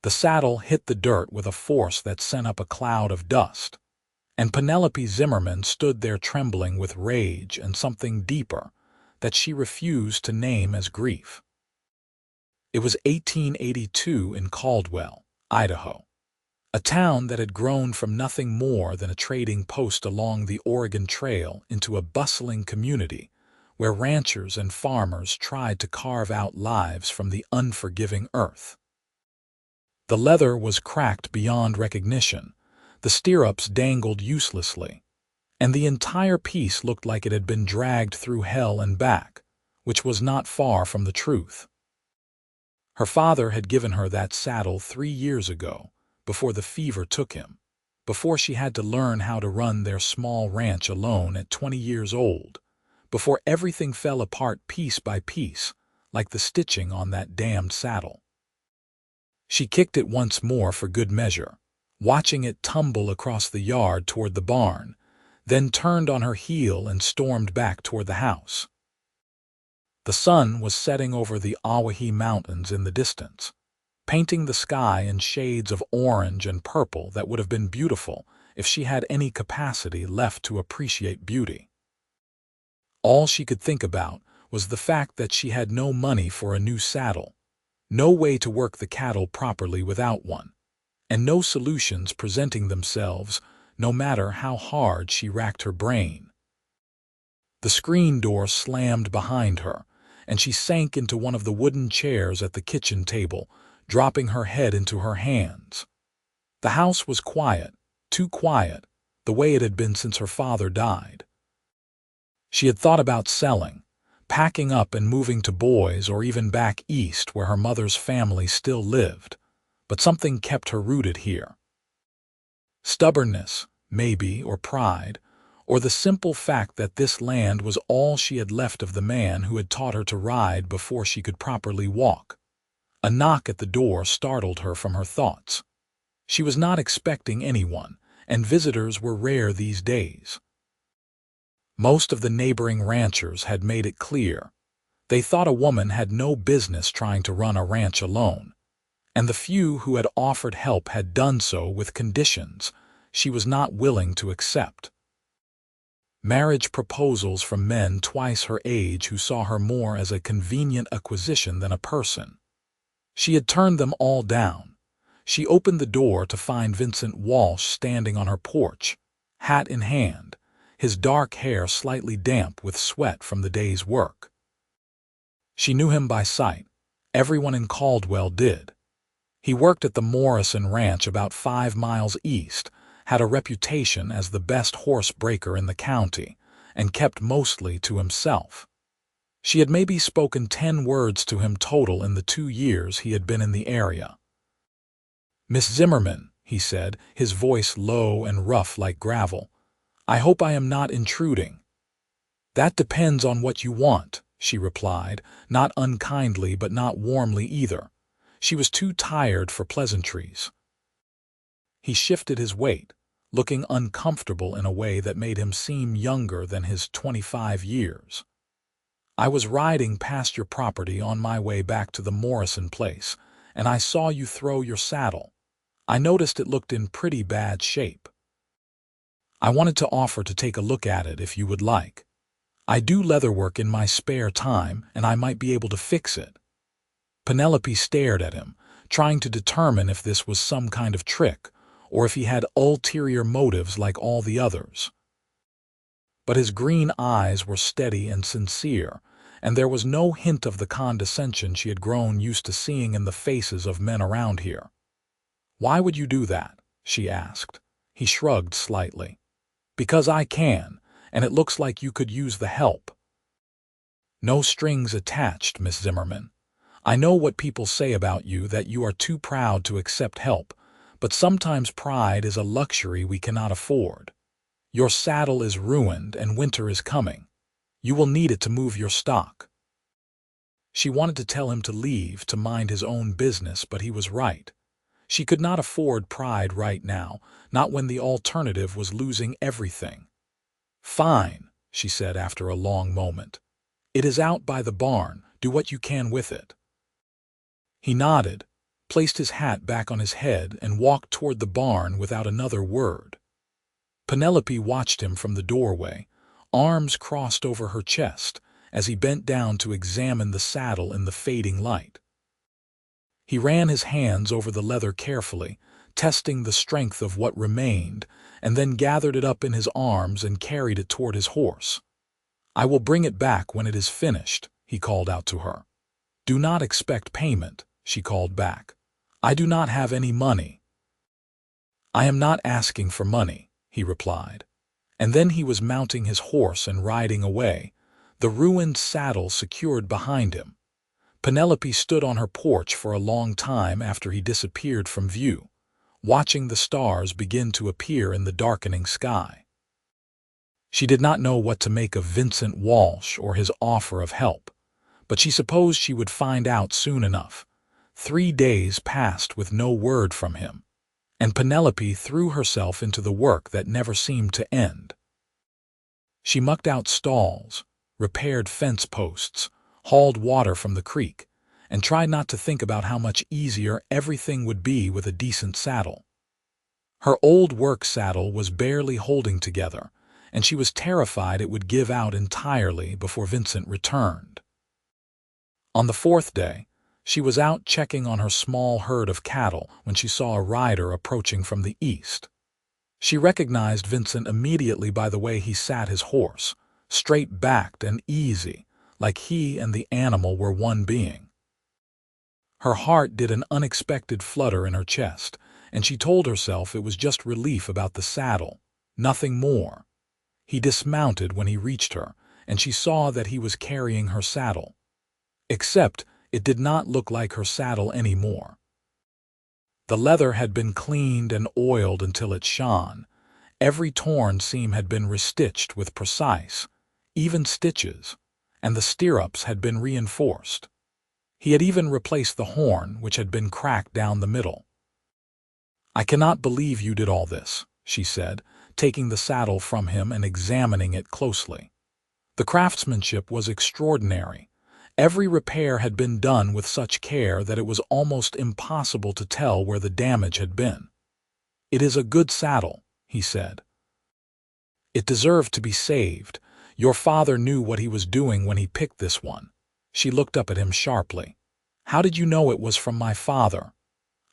The saddle hit the dirt with a force that sent up a cloud of dust, and Penelope Zimmerman stood there trembling with rage and something deeper that she refused to name as grief. It was 1882 in Caldwell, Idaho, a town that had grown from nothing more than a trading post along the Oregon Trail into a bustling community where ranchers and farmers tried to carve out lives from the unforgiving earth. The leather was cracked beyond recognition, the stirrups dangled uselessly, and the entire piece looked like it had been dragged through hell and back, which was not far from the truth. Her father had given her that saddle 3 years ago, before the fever took him, before she had to learn how to run their small ranch alone at 20 years old, before everything fell apart piece by piece, like the stitching on that damned saddle. She kicked it once more for good measure, watching it tumble across the yard toward the barn, then turned on her heel and stormed back toward the house. The sun was setting over the Awahi Mountains in the distance, painting the sky in shades of orange and purple that would have been beautiful if she had any capacity left to appreciate beauty. All she could think about was the fact that she had no money for a new saddle, no way to work the cattle properly without one, and no solutions presenting themselves no matter how hard she racked her brain. The screen door slammed behind her, and she sank into one of the wooden chairs at the kitchen table, dropping her head into her hands. The house was quiet, too quiet, the way it had been since her father died. She had thought about selling, packing up and moving to Boise or even back east where her mother's family still lived, but something kept her rooted here. Stubbornness, maybe, or pride, or the simple fact that this land was all she had left of the man who had taught her to ride before she could properly walk. A knock at the door startled her from her thoughts. She was not expecting anyone, and visitors were rare these days. Most of the neighboring ranchers had made it clear. They thought a woman had no business trying to run a ranch alone, and the few who had offered help had done so with conditions she was not willing to accept. Marriage proposals from men twice her age who saw her more as a convenient acquisition than a person. She had turned them all down. She opened the door to find Vincent Walsh standing on her porch, hat in hand, his dark hair slightly damp with sweat from the day's work. She knew him by sight. Everyone in Caldwell did. He worked at the Morrison Ranch about 5 miles east, had a reputation as the best horse breaker in the county, and kept mostly to himself. She had maybe spoken 10 words to him total in the 2 years he had been in the area. "Miss Zimmerman," he said, his voice low and rough like gravel, "I hope I am not intruding." "That depends on what you want," she replied, not unkindly but not warmly either. She was too tired for pleasantries. He shifted his weight, looking uncomfortable in a way that made him seem younger than his 25 years. "I was riding past your property on my way back to the Morrison place, and I saw you throw your saddle. I noticed it looked in pretty bad shape. I wanted to offer to take a look at it if you would like. I do leatherwork in my spare time, and I might be able to fix it." Penelope stared at him, trying to determine if this was some kind of trick, or if he had ulterior motives like all the others. But his green eyes were steady and sincere, and there was no hint of the condescension she had grown used to seeing in the faces of men around here. "Why would you do that?" she asked. He shrugged slightly. "Because I can, and it looks like you could use the help." "No strings attached, Miss Zimmerman. I know what people say about you, that you are too proud to accept help, but sometimes pride is a luxury we cannot afford. Your saddle is ruined and winter is coming. You will need it to move your stock." She wanted to tell him to leave, to mind his own business, but he was right. She could not afford pride right now, not when the alternative was losing everything. "Fine," she said after a long moment. "It is out by the barn. Do what you can with it." He nodded, placed his hat back on his head, and walked toward the barn without another word. Penelope watched him from the doorway, arms crossed over her chest, as he bent down to examine the saddle in the fading light. He ran his hands over the leather carefully, testing the strength of what remained, and then gathered it up in his arms and carried it toward his horse. "I will bring it back when it is finished," he called out to her. "Do not expect payment," she called back. "I do not have any money." "I am not asking for money," he replied. And then he was mounting his horse and riding away, the ruined saddle secured behind him. Penelope stood on her porch for a long time after he disappeared from view, watching the stars begin to appear in the darkening sky. She did not know what to make of Vincent Walsh or his offer of help, but she supposed she would find out soon enough. 3 days passed with no word from him, and Penelope threw herself into the work that never seemed to end. She mucked out stalls, repaired fence posts, hauled water from the creek, and tried not to think about how much easier everything would be with a decent saddle. Her old work saddle was barely holding together, and she was terrified it would give out entirely before Vincent returned. On the 4th day, she was out checking on her small herd of cattle when she saw a rider approaching from the east. She recognized Vincent immediately by the way he sat his horse, straight-backed and easy, like he and the animal were one being. Her heart did an unexpected flutter in her chest, and she told herself it was just relief about the saddle, nothing more. He dismounted when he reached her, and she saw that he was carrying her saddle. Except it did not look like her saddle anymore. The leather had been cleaned and oiled until it shone. Every torn seam had been restitched with precise, even stitches, and the stirrups had been reinforced. He had even replaced the horn, which had been cracked down the middle. "I cannot believe you did all this," she said, taking the saddle from him and examining it closely. The craftsmanship was extraordinary. Every repair had been done with such care that it was almost impossible to tell where the damage had been. "It is a good saddle," he said. "It deserved to be saved. Your father knew what he was doing when he picked this one." She looked up at him sharply. "How did you know it was from my father?"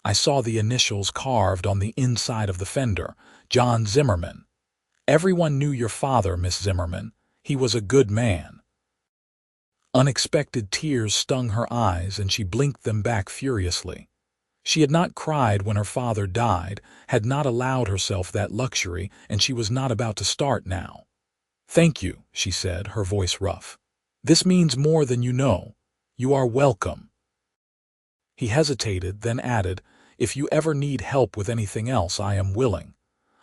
"I saw the initials carved on the inside of the fender, John Zimmerman. Everyone knew your father, Miss Zimmerman. He was a good man." Unexpected tears stung her eyes, and she blinked them back furiously. She had not cried when her father died, had not allowed herself that luxury, and she was not about to start now. "Thank you," she said, her voice rough. "This means more than you know. You are welcome." He hesitated, then added, "If you ever need help with anything else, I am willing.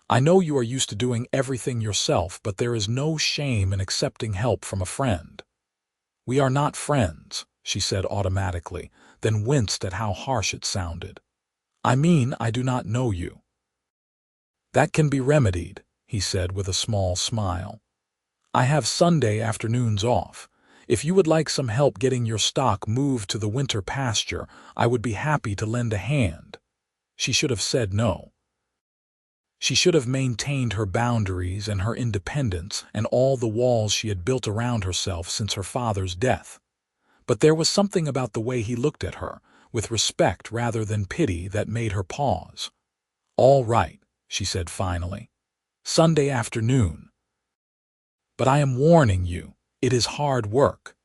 I know you are used to doing everything yourself, but there is no shame in accepting help from a friend." "We are not friends," she said automatically, then winced at how harsh it sounded. "I mean, I do not know you." "That can be remedied," he said with a small smile. "I have Sunday afternoons off. If you would like some help getting your stock moved to the winter pasture, I would be happy to lend a hand." She should have said no. She should have maintained her boundaries and her independence and all the walls she had built around herself since her father's death. But there was something about the way he looked at her, with respect rather than pity, that made her pause. "All right," she said finally. "Sunday afternoon. But I am warning you, it is hard work."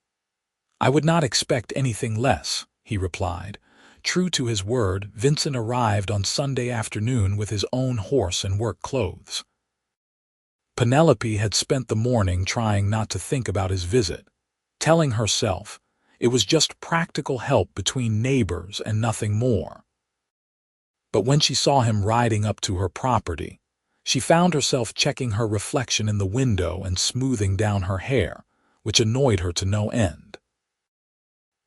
"I would not expect anything less," he replied. True to his word, Vincent arrived on Sunday afternoon with his own horse and work clothes. Penelope had spent the morning trying not to think about his visit, telling herself it was just practical help between neighbors and nothing more. But when she saw him riding up to her property, she found herself checking her reflection in the window and smoothing down her hair, which annoyed her to no end.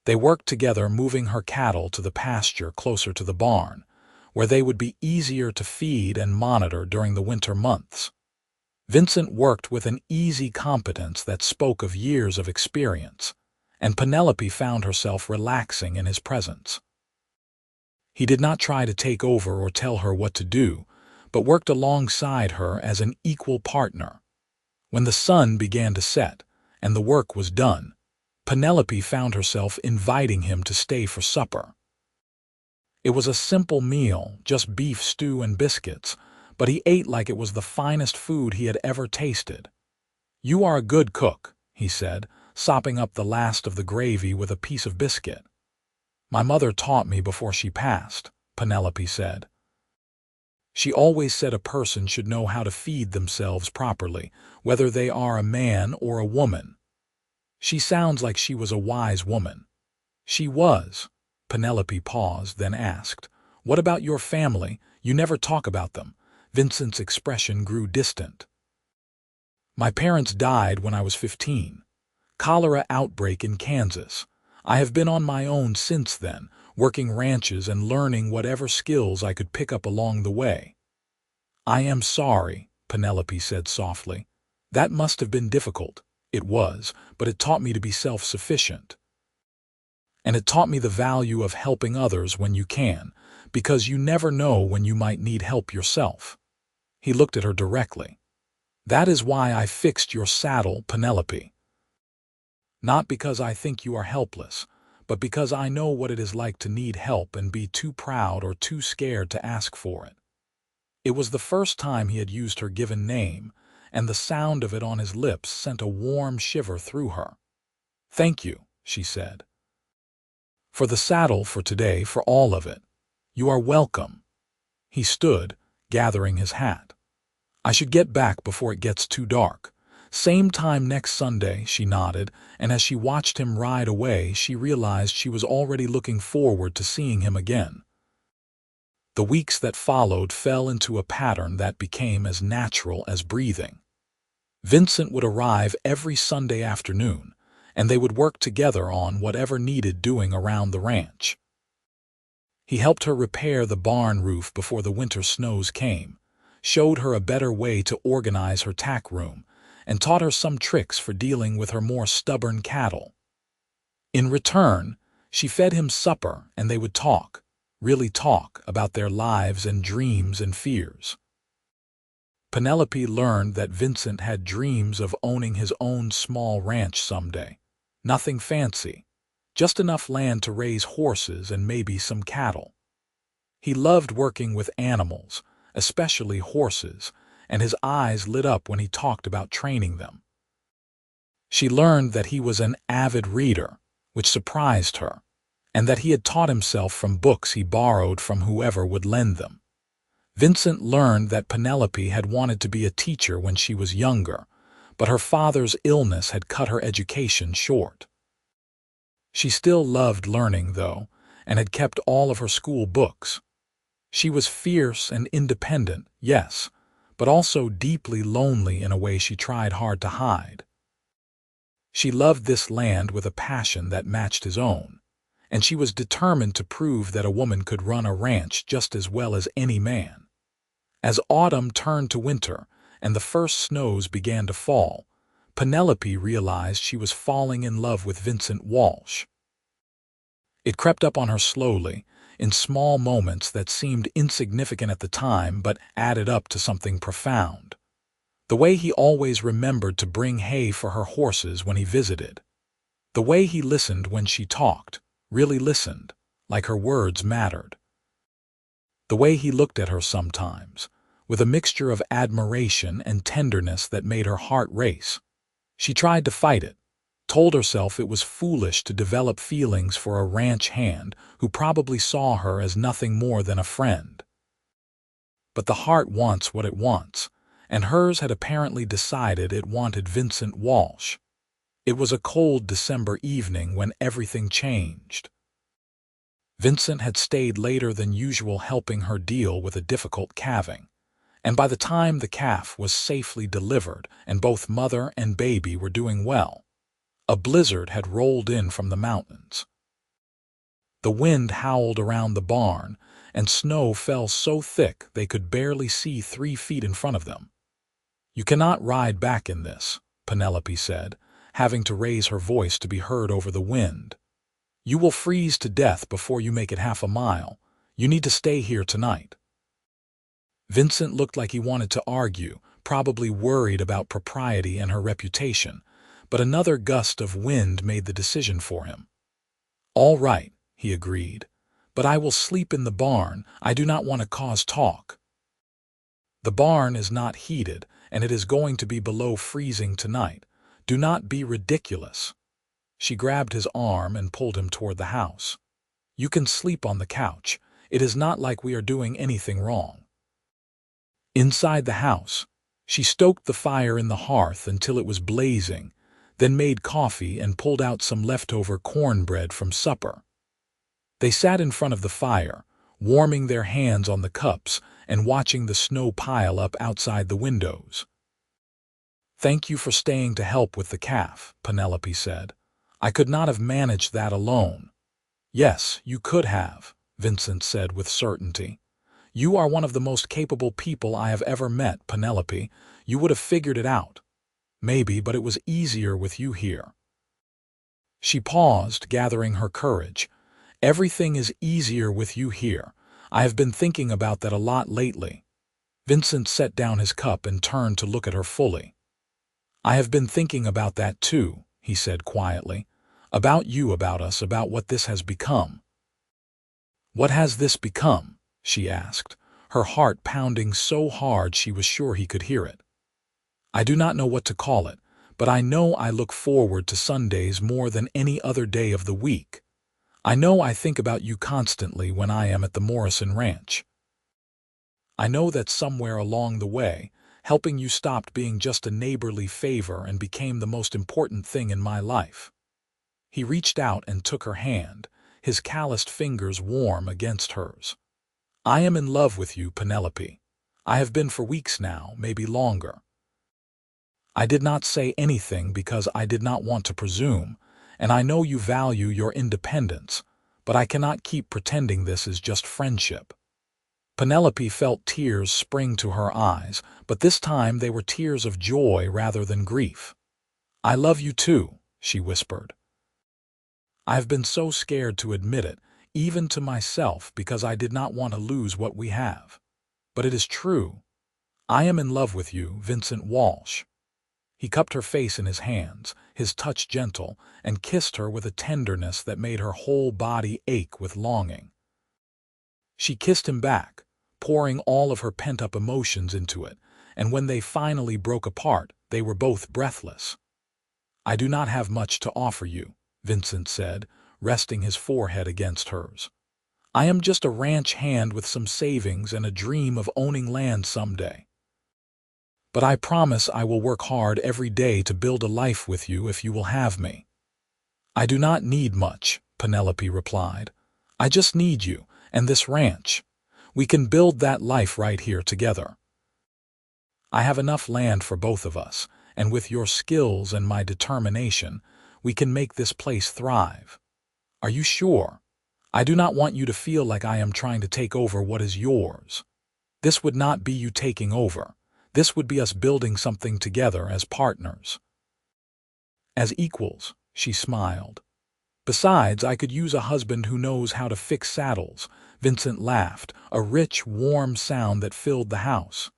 They worked together, moving her cattle to the pasture closer to the barn, where they would be easier to feed and monitor during the winter months. Vincent worked with an easy competence that spoke of years of experience, and Penelope found herself relaxing in his presence. He did not try to take over or tell her what to do, but worked alongside her as an equal partner. When the sun began to set, and the work was done, Penelope found herself inviting him to stay for supper. It was a simple meal, just beef stew and biscuits, but he ate like it was the finest food he had ever tasted. "You are a good cook," he said, sopping up the last of the gravy with a piece of biscuit. "My mother taught me before she passed," Penelope said. "She always said a person should know how to feed themselves properly, whether they are a man or a woman. She sounds like she was a wise woman." "She was." Penelope paused, then asked, "What about your family? You never talk about them." Vincent's expression grew distant. "My parents died when I was 15. Cholera outbreak in Kansas. I have been on my own since then, working ranches and learning whatever skills I could pick up along the way." "I am sorry," Penelope said softly. "That must have been difficult." "It was, but it taught me to be self-sufficient. And it taught me the value of helping others when you can, because you never know when you might need help yourself." He looked at her directly. "That is why I fixed your saddle, Penelope. Not because I think you are helpless, but because I know what it is like to need help and be too proud or too scared to ask for it." It was the first time he had used her given name, and the sound of it on his lips sent a warm shiver through her. "Thank you," she said. "For the saddle, for today, for all of it. You are welcome." He stood, gathering his hat. "I should get back before it gets too dark. Same time next Sunday," she nodded, and as she watched him ride away, she realized she was already looking forward to seeing him again. The weeks that followed fell into a pattern that became as natural as breathing. Vincent would arrive every Sunday afternoon, and they would work together on whatever needed doing around the ranch. He helped her repair the barn roof before the winter snows came, showed her a better way to organize her tack room, and taught her some tricks for dealing with her more stubborn cattle. In return, she fed him supper and they would talk, really talk, about their lives and dreams and fears. Penelope learned that Vincent had dreams of owning his own small ranch someday. Nothing fancy, just enough land to raise horses and maybe some cattle. He loved working with animals, especially horses, and his eyes lit up when he talked about training them. She learned that he was an avid reader, which surprised her, and that he had taught himself from books he borrowed from whoever would lend them. Vincent learned that Penelope had wanted to be a teacher when she was younger, but her father's illness had cut her education short. She still loved learning, though, and had kept all of her school books. She was fierce and independent, yes, but also deeply lonely in a way she tried hard to hide. She loved this land with a passion that matched his own, and she was determined to prove that a woman could run a ranch just as well as any man. As autumn turned to winter and the first snows began to fall, Penelope realized she was falling in love with Vincent Walsh. It crept up on her slowly, in small moments that seemed insignificant at the time but added up to something profound. The way he always remembered to bring hay for her horses when he visited. The way he listened when she talked, really listened, like her words mattered. The way he looked at her sometimes, with a mixture of admiration and tenderness that made her heart race. She tried to fight it, told herself it was foolish to develop feelings for a ranch hand who probably saw her as nothing more than a friend. But the heart wants what it wants, and hers had apparently decided it wanted Vincent Walsh. It was a cold December evening when everything changed. Vincent had stayed later than usual helping her deal with a difficult calving, and by the time the calf was safely delivered and both mother and baby were doing well, a blizzard had rolled in from the mountains. The wind howled around the barn, and snow fell so thick they could barely see 3 feet in front of them. "You cannot ride back in this," Penelope said, having to raise her voice to be heard over the wind. "You will freeze to death before you make it half a mile. You need to stay here tonight." Vincent looked like he wanted to argue, probably worried about propriety and her reputation, but another gust of wind made the decision for him. "All right," he agreed, "but I will sleep in the barn. I do not want to cause talk. The barn is not heated, and it is going to be below freezing tonight. Do not be ridiculous." She grabbed his arm and pulled him toward the house. "You can sleep on the couch. It is not like we are doing anything wrong." Inside the house, she stoked the fire in the hearth until it was blazing, then made coffee and pulled out some leftover cornbread from supper. They sat in front of the fire, warming their hands on the cups and watching the snow pile up outside the windows. "Thank you for staying to help with the calf," Penelope said. "I could not have managed that alone." "Yes, you could have," Vincent said with certainty. "You are one of the most capable people I have ever met, Penelope. You would have figured it out. Maybe, but it was easier with you here." She paused, gathering her courage. "Everything is easier with you here. I have been thinking about that a lot lately." Vincent set down his cup and turned to look at her fully. "I have been thinking about that too," he said quietly. "About you, about us, about what this has become." "What has this become?" she asked, her heart pounding so hard she was sure he could hear it. "I do not know what to call it, but I know I look forward to Sundays more than any other day of the week. I know I think about you constantly when I am at the Morrison Ranch. I know that somewhere along the way, helping you stopped being just a neighborly favor and became the most important thing in my life." He reached out and took her hand, his calloused fingers warm against hers. "I am in love with you, Penelope. I have been for weeks now, maybe longer." I did not say anything because I did not want to presume, and I know you value your independence, but I cannot keep pretending this is just friendship. Penelope felt tears spring to her eyes, but this time they were tears of joy rather than grief. "I love you too," she whispered. "I have been so scared to admit it, even to myself, because I did not want to lose what we have. But it is true. I am in love with you, Vincent Walsh." He cupped her face in his hands, his touch gentle, and kissed her with a tenderness that made her whole body ache with longing. She kissed him back, pouring all of her pent-up emotions into it, and when they finally broke apart, they were both breathless. "I do not have much to offer you," Vincent said, resting his forehead against hers. "I am just a ranch hand with some savings and a dream of owning land someday. But I promise I will work hard every day to build a life with you if you will have me." "I do not need much," Penelope replied. "I just need you, and this ranch. We can build that life right here together. I have enough land for both of us, and with your skills and my determination, we can make this place thrive. Are you sure? I do not want you to feel like I am trying to take over what is yours. This would not be you taking over. This would be us building something together as partners." "As equals," she smiled. "Besides, I could use a husband who knows how to fix saddles." Vincent laughed, a rich, warm sound that filled the house.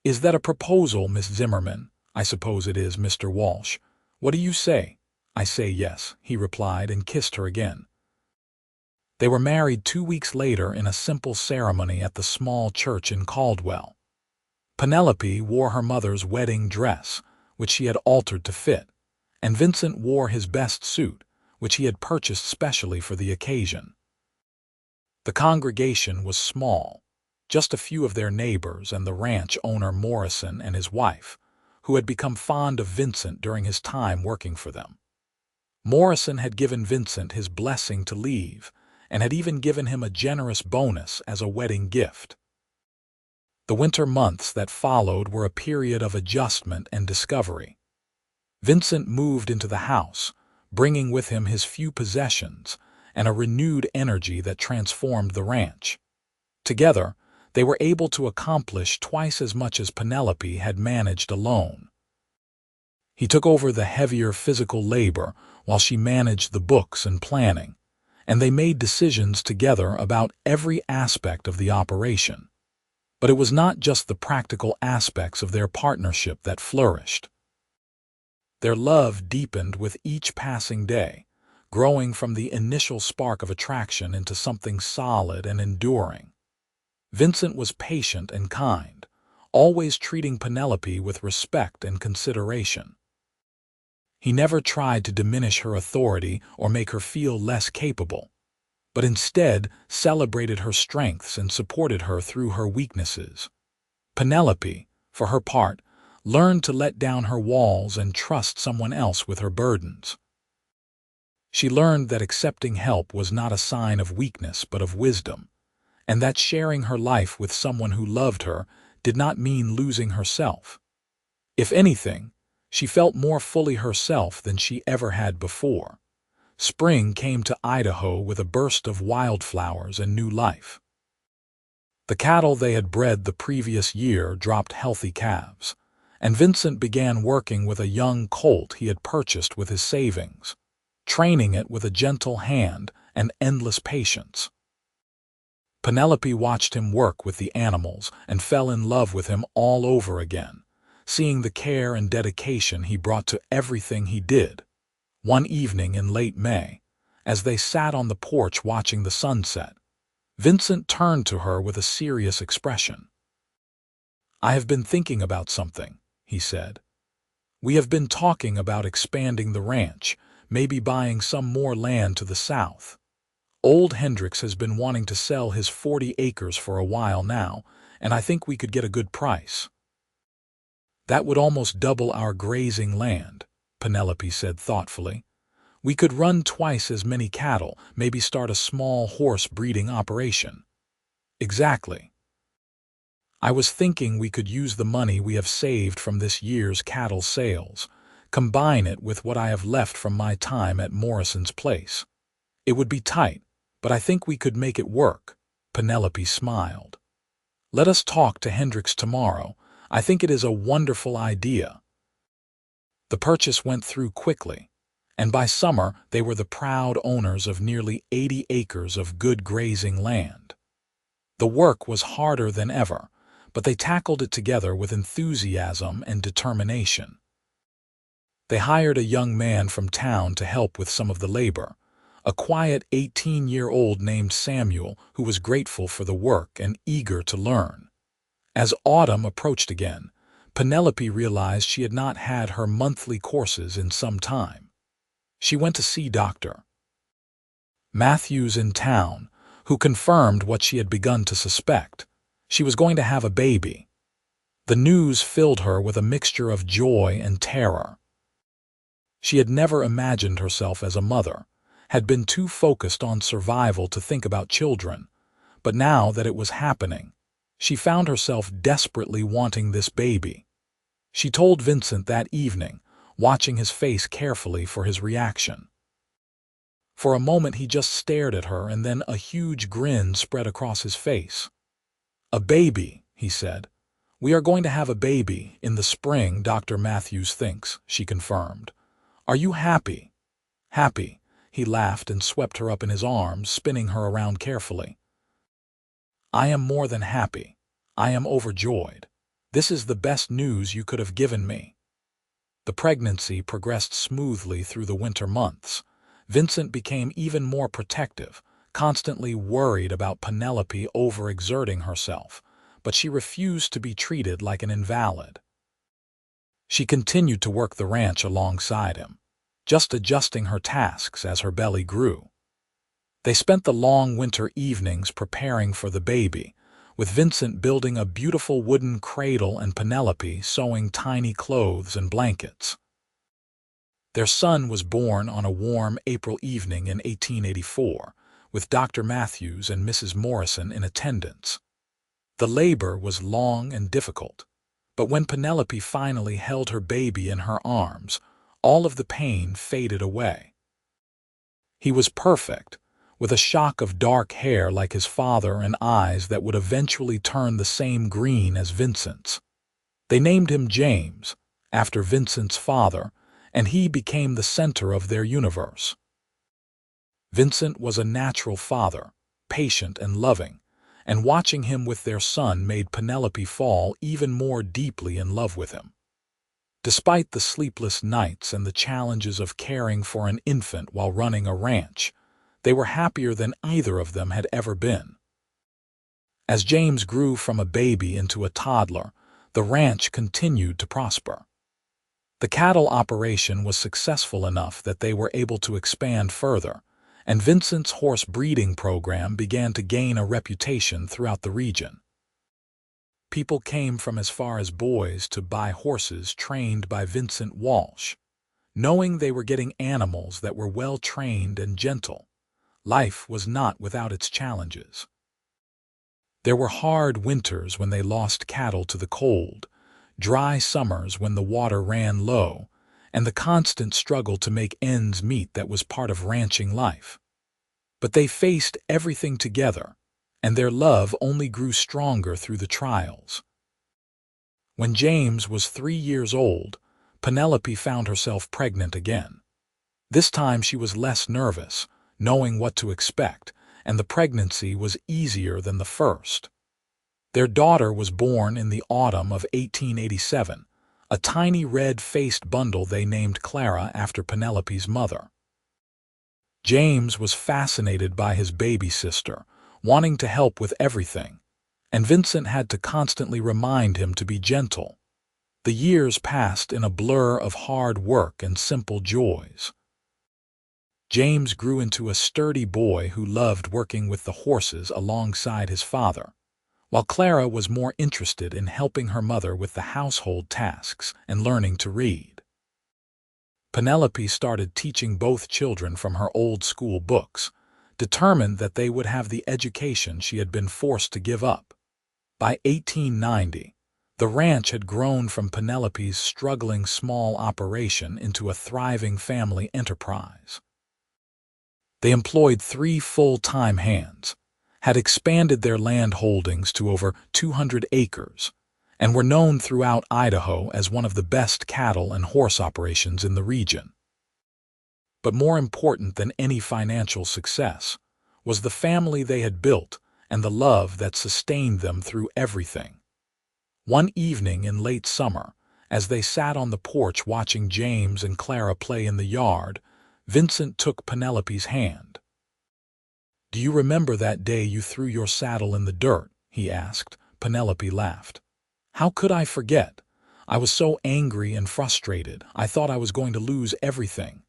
"Is that a proposal, Miss Zimmerman?" "I suppose it is, Mr. Walsh. What do you say?" "I say yes," he replied and kissed her again. They were married 2 weeks later in a simple ceremony at the small church in Caldwell. Penelope wore her mother's wedding dress, which she had altered to fit, and Vincent wore his best suit, which he had purchased specially for the occasion. The congregation was small, just a few of their neighbors and the ranch owner Morrison and his wife, who had become fond of Vincent during his time working for them. Morrison had given Vincent his blessing to leave, and had even given him a generous bonus as a wedding gift. The winter months that followed were a period of adjustment and discovery. Vincent moved into the house, bringing with him his few possessions and a renewed energy that transformed the ranch. Together, they were able to accomplish twice as much as Penelope had managed alone. He took over the heavier physical labor while she managed the books and planning, and they made decisions together about every aspect of the operation. But it was not just the practical aspects of their partnership that flourished. Their love deepened with each passing day, growing from the initial spark of attraction into something solid and enduring. Vincent was patient and kind, always treating Penelope with respect and consideration. He never tried to diminish her authority or make her feel less capable, but instead celebrated her strengths and supported her through her weaknesses. Penelope, for her part, learned to let down her walls and trust someone else with her burdens. She learned that accepting help was not a sign of weakness but of wisdom, and that sharing her life with someone who loved her did not mean losing herself. If anything, she felt more fully herself than she ever had before. Spring came to Idaho with a burst of wildflowers and new life. The cattle they had bred the previous year dropped healthy calves, and Vincent began working with a young colt he had purchased with his savings, training it with a gentle hand and endless patience. Penelope watched him work with the animals and fell in love with him all over again, seeing the care and dedication he brought to everything he did. One evening in late May, as they sat on the porch watching the sunset, Vincent turned to her with a serious expression. "I have been thinking about something," he said. "We have been talking about expanding the ranch, maybe buying some more land to the south. Old Hendricks has been wanting to sell his 40 acres for a while now, and I think we could get a good price." "That would almost double our grazing land," Penelope said thoughtfully. "We could run twice as many cattle, maybe start a small horse breeding operation." "Exactly. I was thinking we could use the money we have saved from this year's cattle sales, combine it with what I have left from my time at Morrison's place. It would be tight, but I think we could make it work." Penelope smiled. "Let us talk to Hendricks tomorrow. I think it is a wonderful idea." The purchase went through quickly, and by summer they were the proud owners of nearly 80 acres of good grazing land. The work was harder than ever, but they tackled it together with enthusiasm and determination. They hired a young man from town to help with some of the labor, a quiet 18-year-old named Samuel who was grateful for the work and eager to learn. As autumn approached again, Penelope realized she had not had her monthly courses in some time. She went to see Dr. Matthews in town, who confirmed what she had begun to suspect. She was going to have a baby. The news filled her with a mixture of joy and terror. She had never imagined herself as a mother, had been too focused on survival to think about children, but now that it was happening, she found herself desperately wanting this baby. She told Vincent that evening, watching his face carefully for his reaction. For a moment he just stared at her, and then a huge grin spread across his face. "A baby," he said. "We are going to have a baby in the spring, Dr. Matthews thinks," she confirmed. "Are you happy?" "Happy." He laughed and swept her up in his arms, spinning her around carefully. "I am more than happy. I am overjoyed. This is the best news you could have given me." The pregnancy progressed smoothly through the winter months. Vincent became even more protective, constantly worried about Penelope overexerting herself, but she refused to be treated like an invalid. She continued to work the ranch alongside him, just adjusting her tasks as her belly grew. They spent the long winter evenings preparing for the baby, with Vincent building a beautiful wooden cradle and Penelope sewing tiny clothes and blankets. Their son was born on a warm April evening in 1884, with Dr. Matthews and Mrs. Morrison in attendance. The labor was long and difficult, but when Penelope finally held her baby in her arms, all of the pain faded away. He was perfect, with a shock of dark hair like his father and eyes that would eventually turn the same green as Vincent's. They named him James, after Vincent's father, and he became the center of their universe. Vincent was a natural father, patient and loving, and watching him with their son made Penelope fall even more deeply in love with him. Despite the sleepless nights and the challenges of caring for an infant while running a ranch, they were happier than either of them had ever been. As James grew from a baby into a toddler, the ranch continued to prosper. The cattle operation was successful enough that they were able to expand further, and Vincent's horse breeding program began to gain a reputation throughout the region. People came from as far as Boise to buy horses trained by Vincent Walsh, knowing they were getting animals that were well-trained and gentle. Life was not without its challenges. There were hard winters when they lost cattle to the cold, dry summers when the water ran low, and the constant struggle to make ends meet that was part of ranching life. But they faced everything together, and their love only grew stronger through the trials. When James was 3 years old, Penelope found herself pregnant again. This time she was less nervous, knowing what to expect, and the pregnancy was easier than the first. Their daughter was born in the autumn of 1887, a tiny red-faced bundle they named Clara after Penelope's mother. James was fascinated by his baby sister, wanting to help with everything, and Vincent had to constantly remind him to be gentle. The years passed in a blur of hard work and simple joys. James grew into a sturdy boy who loved working with the horses alongside his father, while Clara was more interested in helping her mother with the household tasks and learning to read. Penelope started teaching both children from her old school books, determined that they would have the education she had been forced to give up. By 1890, the ranch had grown from Penelope's struggling small operation into a thriving family enterprise. They employed 3 full-time hands, had expanded their land holdings to over 200 acres, and were known throughout Idaho as one of the best cattle and horse operations in the region. But more important than any financial success was the family they had built and the love that sustained them through everything. One evening in late summer, as they sat on the porch watching James and Clara play in the yard, Vincent took Penelope's hand. "Do you remember that day you threw your saddle in the dirt?" he asked. Penelope laughed. "How could I forget? I was so angry and frustrated, I thought I was going to lose everything.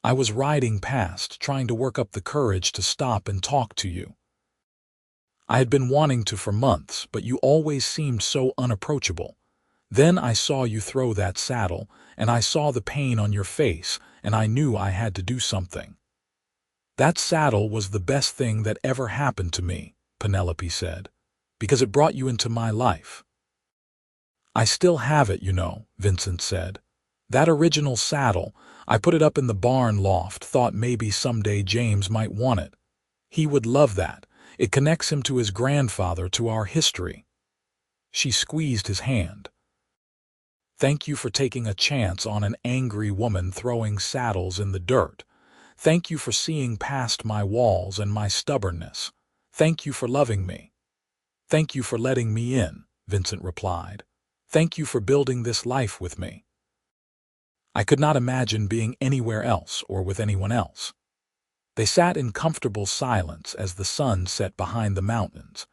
I was riding past, trying to work up the courage to stop and talk to you. I had been wanting to for months, but you always seemed so unapproachable. Then I saw you throw that saddle, and I saw the pain on your face, and I knew I had to do something." "That saddle was the best thing that ever happened to me," Penelope said, "because it brought you into my life." "I still have it, you know," Vincent said. "That original saddle, I put it up in the barn loft, thought maybe someday James might want it. He would love that. It connects him to his grandfather, to our history." She squeezed his hand. "Thank you for taking a chance on an angry woman throwing saddles in the dirt. Thank you for seeing past my walls and my stubbornness. Thank you for loving me." "Thank you for letting me in," Vincent replied. "Thank you for building this life with me. I could not imagine being anywhere else or with anyone else." They sat in comfortable silence as the sun set behind the mountains,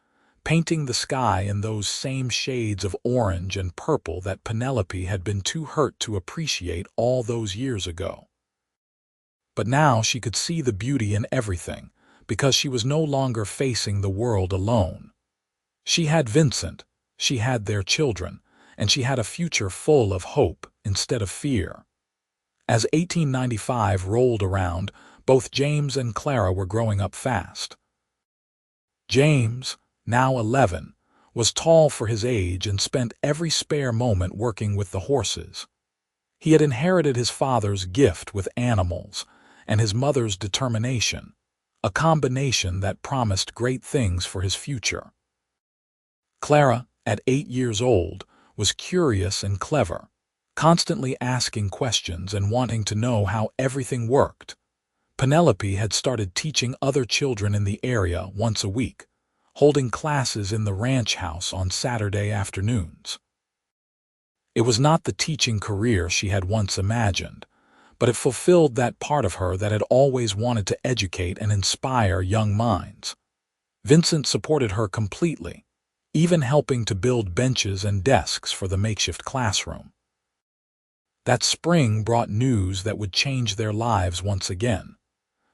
painting the sky in those same shades of orange and purple that Penelope had been too hurt to appreciate all those years ago. But now she could see the beauty in everything, because she was no longer facing the world alone. She had Vincent, she had their children, and she had a future full of hope instead of fear. As 1895 rolled around, both James and Clara were growing up fast. James, now 11, was tall for his age and spent every spare moment working with the horses. He had inherited his father's gift with animals and his mother's determination, a combination that promised great things for his future. Clara, at 8 years old, was curious and clever, constantly asking questions and wanting to know how everything worked. Penelope had started teaching other children in the area once a week, holding classes in the ranch house on Saturday afternoons. It was not the teaching career she had once imagined, but it fulfilled that part of her that had always wanted to educate and inspire young minds. Vincent supported her completely, even helping to build benches and desks for the makeshift classroom. That spring brought news that would change their lives once again.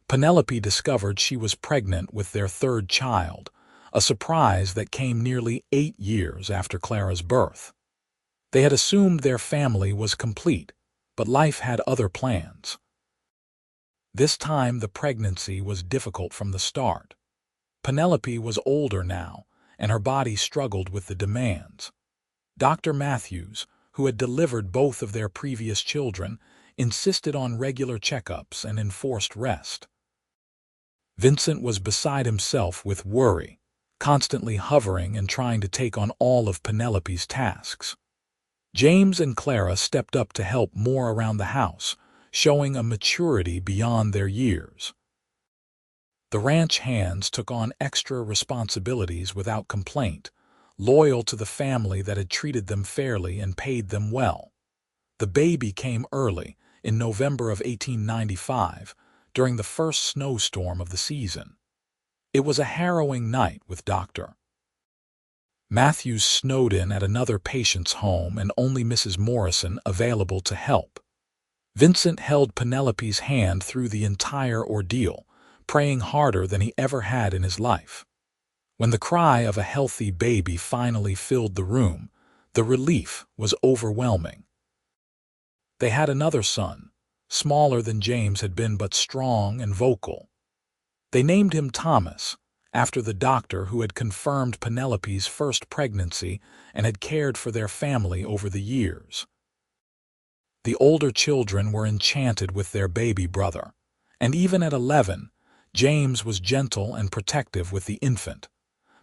Penelope discovered she was pregnant with their third child, a surprise that came nearly 8 years after Clara's birth. They had assumed their family was complete, but life had other plans. This time the pregnancy was difficult from the start. Penelope was older now, and her body struggled with the demands. Dr. Matthews, who had delivered both of their previous children, insisted on regular checkups and enforced rest. Vincent was beside himself with worry, constantly hovering and trying to take on all of Penelope's tasks. James and Clara stepped up to help more around the house, showing a maturity beyond their years. The ranch hands took on extra responsibilities without complaint, loyal to the family that had treated them fairly and paid them well. The baby came early, in November of 1895, during the first snowstorm of the season. It was a harrowing night with Dr. Matthews snowed in at another patient's home and only Mrs. Morrison available to help. Vincent held Penelope's hand through the entire ordeal, praying harder than he ever had in his life. When the cry of a healthy baby finally filled the room, the relief was overwhelming. They had another son, smaller than James had been but strong and vocal. They named him Thomas, after the doctor who had confirmed Penelope's first pregnancy and had cared for their family over the years. The older children were enchanted with their baby brother, and even at 11, James was gentle and protective with the infant.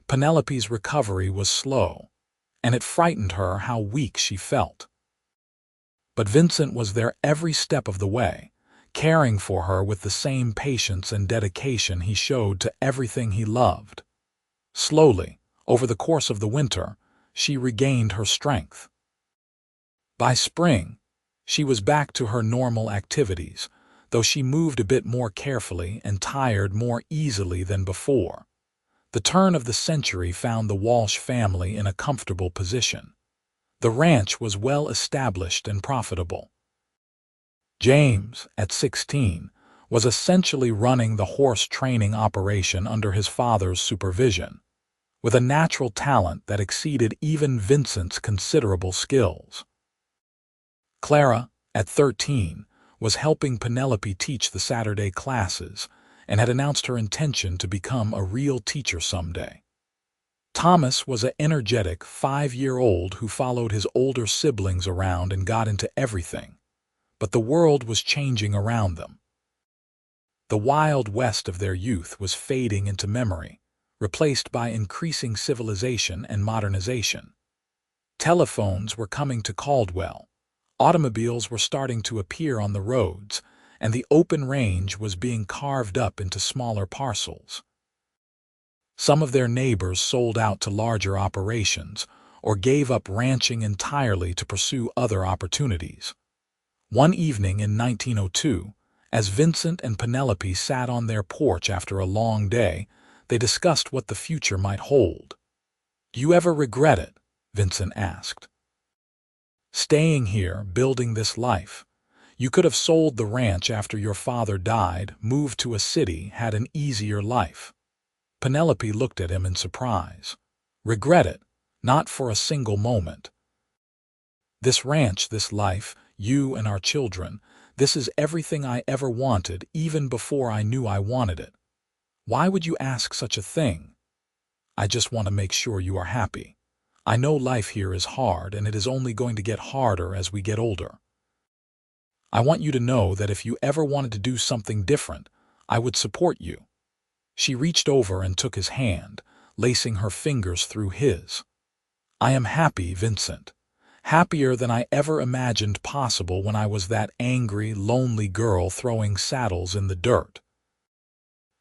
Penelope's recovery was slow, and it frightened her how weak she felt. But Vincent was there every step of the way, caring for her with the same patience and dedication he showed to everything he loved. Slowly, over the course of the winter, she regained her strength. By spring, she was back to her normal activities, though she moved a bit more carefully and tired more easily than before. The turn of the century found the Walsh family in a comfortable position. The ranch was well established and profitable. James, at 16, was essentially running the horse training operation under his father's supervision, with a natural talent that exceeded even Vincent's considerable skills. Clara, at 13, was helping Penelope teach the Saturday classes and had announced her intention to become a real teacher someday. Thomas was an energetic 5-year-old who followed his older siblings around and got into everything. But the world was changing around them. The wild west of their youth was fading into memory, replaced by increasing civilization and modernization. Telephones were coming to Caldwell, automobiles were starting to appear on the roads, and the open range was being carved up into smaller parcels. Some of their neighbors sold out to larger operations or gave up ranching entirely to pursue other opportunities. One evening in 1902, as Vincent and Penelope sat on their porch after a long day, they discussed what the future might hold. "Do you ever regret it?" Vincent asked. "Staying here, building this life. You could have sold the ranch after your father died, moved to a city, had an easier life." Penelope looked at him in surprise. "Regret it? Not for a single moment. This ranch, this life, you and our children, this is everything I ever wanted, even before I knew I wanted it. Why would you ask such a thing? I just want to make sure you are happy. I know life here is hard, and it is only going to get harder as we get older. I want you to know that if you ever wanted to do something different, I would support you." She reached over and took his hand, lacing her fingers through his. "I am happy, Vincent. Happier than I ever imagined possible when I was that angry, lonely girl throwing saddles in the dirt."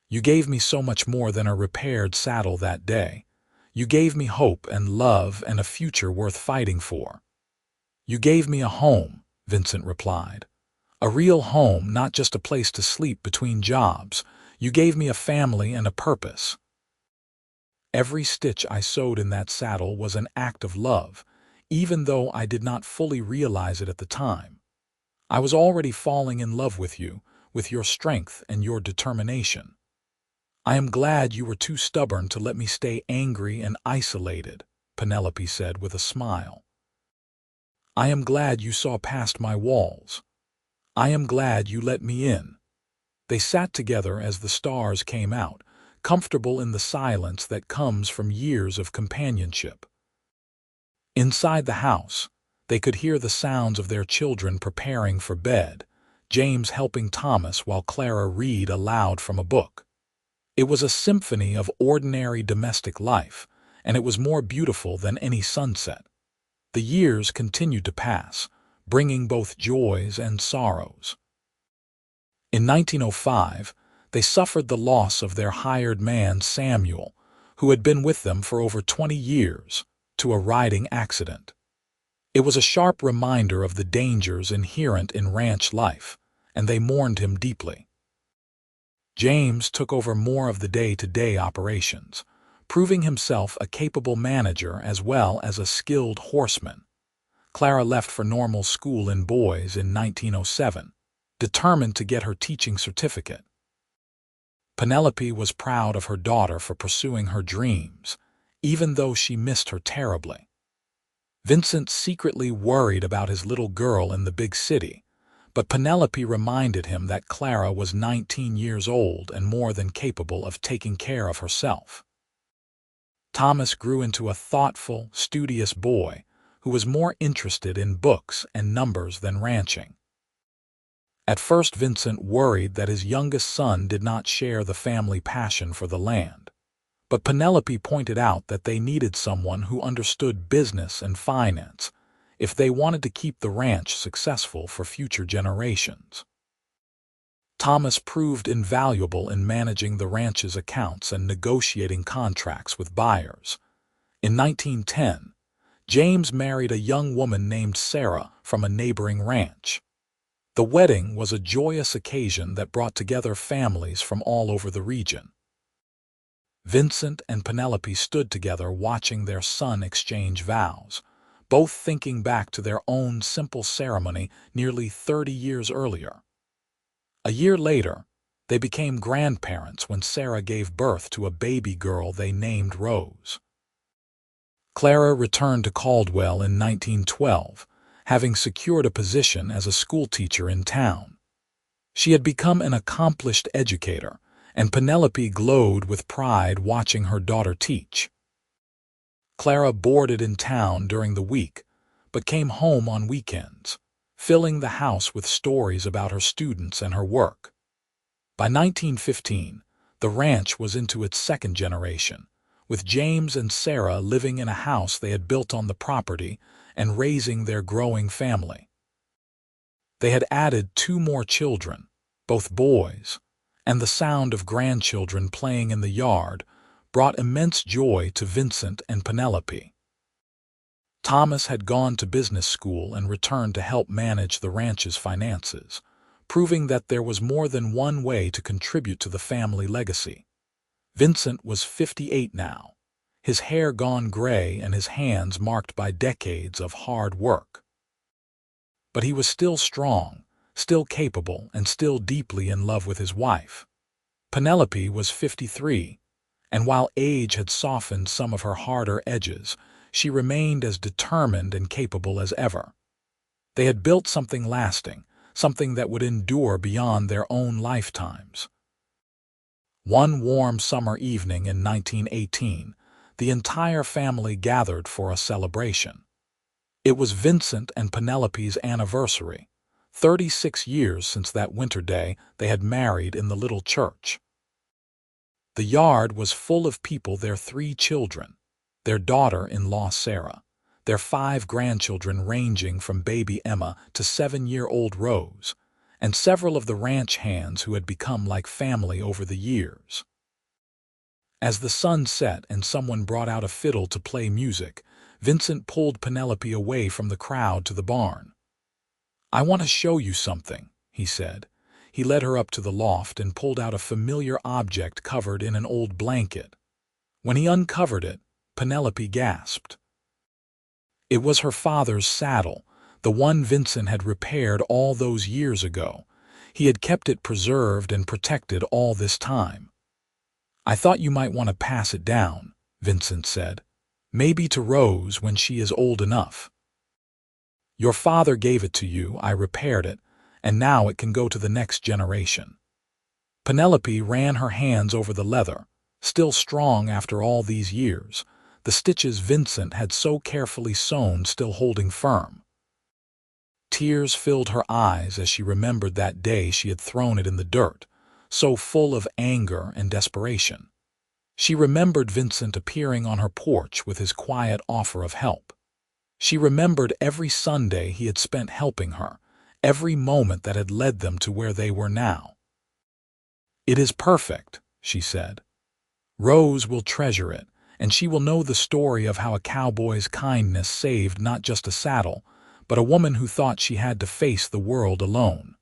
You gave me so much more than a repaired saddle that day. You gave me hope and love and a future worth fighting for. You gave me a home, Vincent replied. A real home, not just a place to sleep between jobs. You gave me a family and a purpose. Every stitch I sewed in that saddle was an act of love, even though I did not fully realize it at the time. I was already falling in love with you, with your strength and your determination. I am glad you were too stubborn to let me stay angry and isolated, Penelope said with a smile. I am glad you saw past my walls. I am glad you let me in. They sat together as the stars came out, comfortable in the silence that comes from years of companionship. Inside the house, they could hear the sounds of their children preparing for bed, James helping Thomas while Clara read aloud from a book. It was a symphony of ordinary domestic life, and it was more beautiful than any sunset. The years continued to pass, bringing both joys and sorrows. In 1905, they suffered the loss of their hired man Samuel, who had been with them for over 20 years, to a riding accident. It was a sharp reminder of the dangers inherent in ranch life, and they mourned him deeply. James took over more of the day-to-day operations, proving himself a capable manager as well as a skilled horseman. Clara left for normal school in Boys in 1907, determined to get her teaching certificate. Penelope was proud of her daughter for pursuing her dreams, even though she missed her terribly. Vincent secretly worried about his little girl in the big city, but Penelope reminded him that Clara was 19 years old and more than capable of taking care of herself. Thomas grew into a thoughtful, studious boy who was more interested in books and numbers than ranching. At first, Vincent worried that his youngest son did not share the family passion for the land, but Penelope pointed out that they needed someone who understood business and finance if they wanted to keep the ranch successful for future generations. Thomas proved invaluable in managing the ranch's accounts and negotiating contracts with buyers. In 1910, James married a young woman named Sarah from a neighboring ranch. The wedding was a joyous occasion that brought together families from all over the region. Vincent and Penelope stood together watching their son exchange vows, both thinking back to their own simple ceremony nearly 30 years earlier. A year later, they became grandparents when Sarah gave birth to a baby girl they named Rose. Clara returned to Caldwell in 1912, having secured a position as a schoolteacher in town. She had become an accomplished educator, and Penelope glowed with pride watching her daughter teach. Clara boarded in town during the week, but came home on weekends, filling the house with stories about her students and her work. By 1915, the ranch was into its second generation, with James and Sarah living in a house they had built on the property and raising their growing family. They had added 2 more children, both boys, and the sound of grandchildren playing in the yard brought immense joy to Vincent and Penelope. Thomas had gone to business school and returned to help manage the ranch's finances, proving that there was more than one way to contribute to the family legacy. Vincent was 58 now, his hair gone gray and his hands marked by decades of hard work. But he was still strong, still capable, and still deeply in love with his wife. Penelope was 53, and while age had softened some of her harder edges, she remained as determined and capable as ever. They had built something lasting, something that would endure beyond their own lifetimes. One warm summer evening in 1918, the entire family gathered for a celebration. It was Vincent and Penelope's anniversary, 36 years since that winter day they had married in the little church. The yard was full of people, their 3 children, their daughter-in-law Sarah, their 5 grandchildren ranging from baby Emma to 7-year-old Rose, and several of the ranch hands who had become like family over the years. As the sun set and someone brought out a fiddle to play music, Vincent pulled Penelope away from the crowd to the barn. "I want to show you something," he said. He led her up to the loft and pulled out a familiar object covered in an old blanket. When he uncovered it, Penelope gasped. It was her father's saddle, the one Vincent had repaired all those years ago. He had kept it preserved and protected all this time. "I thought you might want to pass it down," Vincent said. "Maybe to Rose when she is old enough. Your father gave it to you, I repaired it, and now it can go to the next generation." Penelope ran her hands over the leather, still strong after all these years, the stitches Vincent had so carefully sewn still holding firm. Tears filled her eyes as she remembered that day she had thrown it in the dirt, so full of anger and desperation. She remembered Vincent appearing on her porch with his quiet offer of help. She remembered every Sunday he had spent helping her, every moment that had led them to where they were now. "It is perfect," she said. "Rose will treasure it, and she will know the story of how a cowboy's kindness saved not just a saddle, but a woman who thought she had to face the world alone."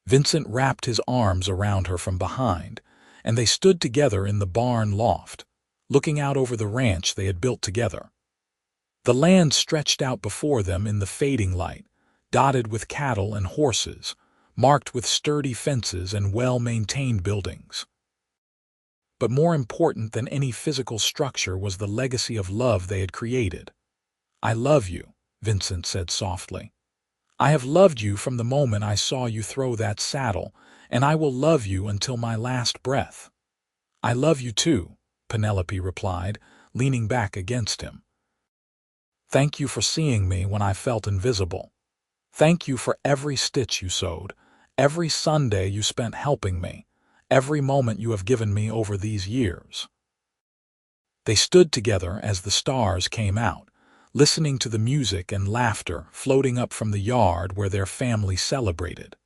Vincent wrapped his arms around her from behind, and they stood together in the barn loft, looking out over the ranch they had built together. The land stretched out before them in the fading light, dotted with cattle and horses, marked with sturdy fences and well-maintained buildings. But more important than any physical structure was the legacy of love they had created. "I love you," Vincent said softly. "I have loved you from the moment I saw you throw that saddle, and I will love you until my last breath." "I love you too," Penelope replied, leaning back against him. "Thank you for seeing me when I felt invisible. Thank you for every stitch you sewed, every Sunday you spent helping me, every moment you have given me over these years." They stood together as the stars came out, listening to the music and laughter floating up from the yard where their family celebrated.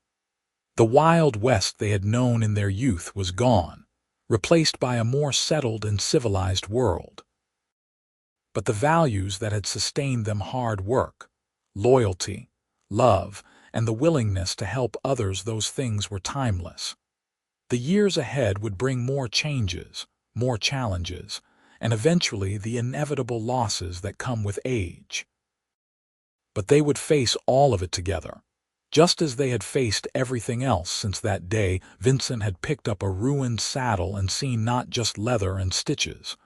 The Wild West they had known in their youth was gone, replaced by a more settled and civilized world. But the values that had sustained them, hard work, loyalty, love, and the willingness to help others, those things were timeless. The years ahead would bring more changes, more challenges, and eventually the inevitable losses that come with age. But they would face all of it together, just as they had faced everything else since that day Vincent had picked up a ruined saddle and seen not just leather and stitches,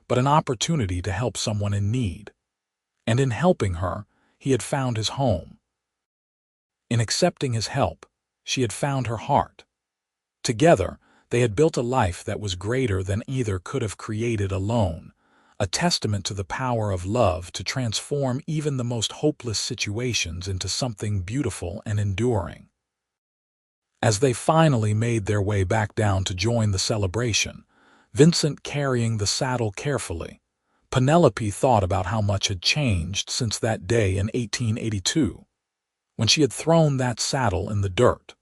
but an opportunity to help someone in need. And in helping her, he had found his home. In accepting his help, she had found her heart. Together, they had built a life that was greater than either could have created alone, a testament to the power of love to transform even the most hopeless situations into something beautiful and enduring. As they finally made their way back down to join the celebration, Vincent carrying the saddle carefully, Penelope thought about how much had changed since that day in 1882, when she had thrown that saddle in the dirt.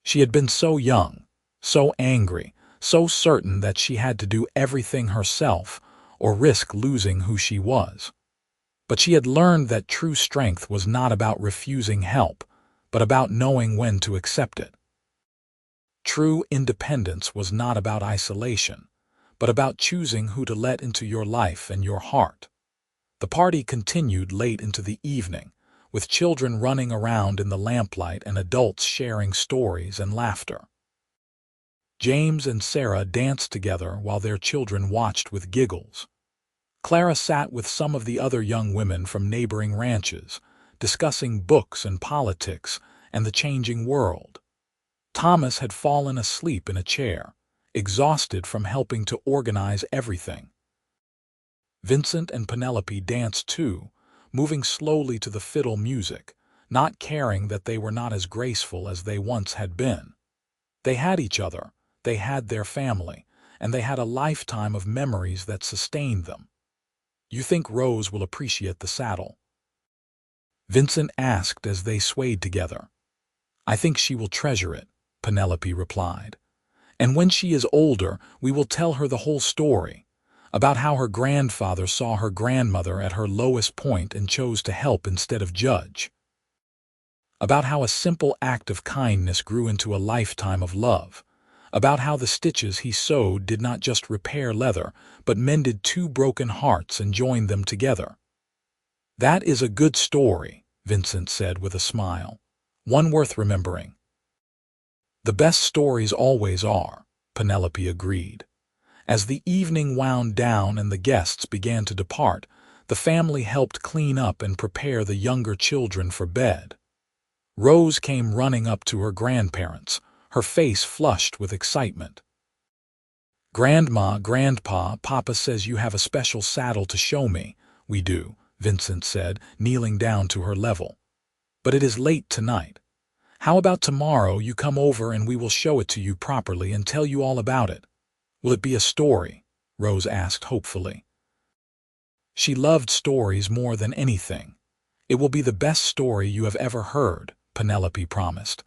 She had been so young, so angry, so certain that she had to do everything herself or risk losing who she was. But she had learned that true strength was not about refusing help, but about knowing when to accept it. True independence was not about isolation, but about choosing who to let into your life and your heart. The party continued late into the evening, with children running around in the lamplight and adults sharing stories and laughter. James and Sarah danced together while their children watched with giggles. Clara sat with some of the other young women from neighboring ranches, discussing books and politics and the changing world. Thomas had fallen asleep in a chair, exhausted from helping to organize everything. Vincent and Penelope danced too, moving slowly to the fiddle music, not caring that they were not as graceful as they once had been. They had each other, they had their family, and they had a lifetime of memories that sustained them. "You think Rose will appreciate the saddle?" Vincent asked as they swayed together. I think she will treasure it, Penelope replied. And when she is older, we will tell her the whole story, about how her grandfather saw her grandmother at her lowest point and chose to help instead of judge. About how a simple act of kindness grew into a lifetime of love. About how the stitches he sewed did not just repair leather, but mended two broken hearts and joined them together. That is a good story, Vincent said with a smile. One worth remembering. The best stories always are, Penelope agreed. As the evening wound down and the guests began to depart, the family helped clean up and prepare the younger children for bed. Rose came running up to her grandparents, her face flushed with excitement. "Grandma, Grandpa, Papa says you have a special saddle to show me." "We do," Vincent said, kneeling down to her level. "But it is late tonight. How about tomorrow you come over and we will show it to you properly and tell you all about it?" "Will it be a story?" Rose asked hopefully. She loved stories more than anything. "It will be the best story you have ever heard," Penelope promised,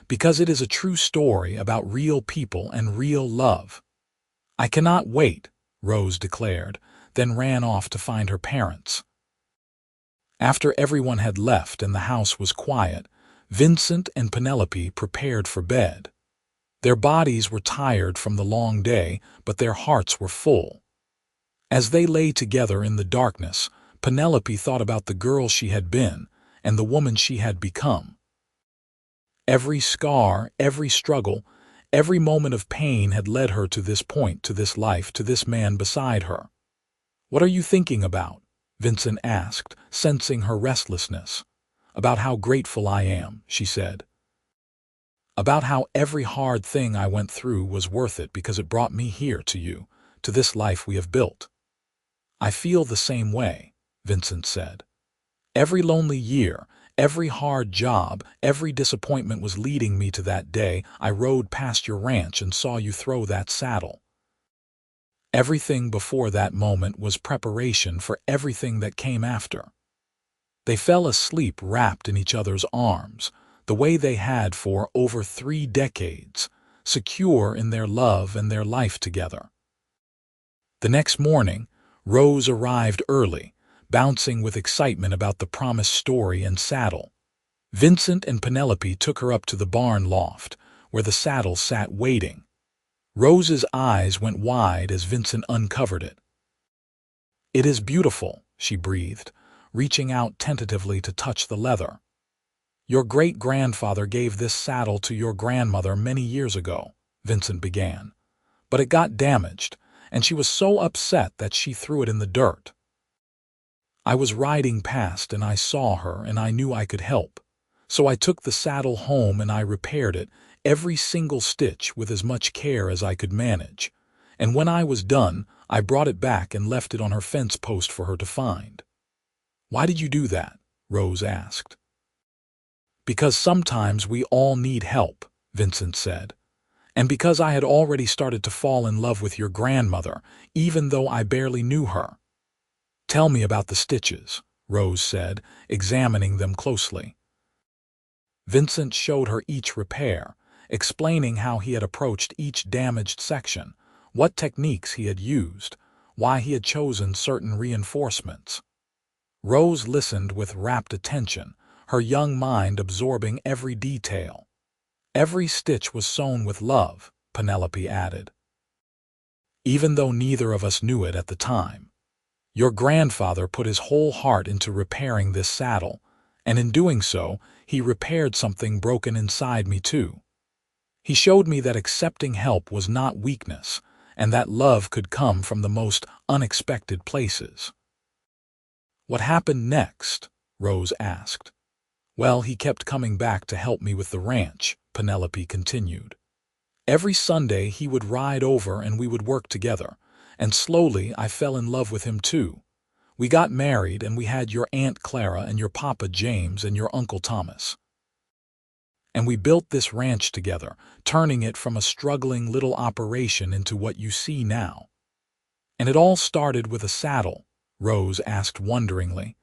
"because it is a true story about real people and real love." "I cannot wait," Rose declared, then ran off to find her parents. After everyone had left and the house was quiet, Vincent and Penelope prepared for bed. Their bodies were tired from the long day, but their hearts were full. As they lay together in the darkness, Penelope thought about the girl she had been and the woman she had become. Every scar, every struggle, every moment of pain had led her to this point, to this life, to this man beside her. "What are you thinking about?" Vincent asked, sensing her restlessness. "About how grateful I am," she said. "About how every hard thing I went through was worth it because it brought me here to you, to this life we have built." "I feel the same way," Vincent said. "Every lonely year, every hard job, every disappointment was leading me to that day I rode past your ranch and saw you throw that saddle. Everything before that moment was preparation for everything that came after." They fell asleep wrapped in each other's arms, the way they had for over 3 decades, secure in their love and their life together. The next morning, Rose arrived early, bouncing with excitement about the promised story and saddle. Vincent and Penelope took her up to the barn loft, where the saddle sat waiting. Rose's eyes went wide as Vincent uncovered it. "It is beautiful," she breathed, reaching out tentatively to touch the leather. "Your great-grandfather gave this saddle to your grandmother many years ago," Vincent began. "But it got damaged, and she was so upset that she threw it in the dirt. I was riding past and I saw her and I knew I could help. So I took the saddle home and I repaired it, every single stitch with as much care as I could manage. And when I was done, I brought it back and left it on her fence post for her to find." "Why did you do that?" Rose asked. "Because sometimes we all need help," Vincent said. "And because I had already started to fall in love with your grandmother, even though I barely knew her." "Tell me about the stitches," Rose said, examining them closely. Vincent showed her each repair, explaining how he had approached each damaged section, what techniques he had used, why he had chosen certain reinforcements. Rose listened with rapt attention, her young mind absorbing every detail. "Every stitch was sewn with love," Penelope added, "even though neither of us knew it at the time. Your grandfather put his whole heart into repairing this saddle, and in doing so, he repaired something broken inside me too. He showed me that accepting help was not weakness, and that love could come from the most unexpected places." "What happened next?" Rose asked. "Well, he kept coming back to help me with the ranch," Penelope continued. "Every Sunday he would ride over and we would work together, and slowly I fell in love with him too. We got married and we had your Aunt Clara and your Papa James and your Uncle Thomas. And we built this ranch together, turning it from a struggling little operation into what you see now." "And it all started with a saddle?" Rose asked wonderingly.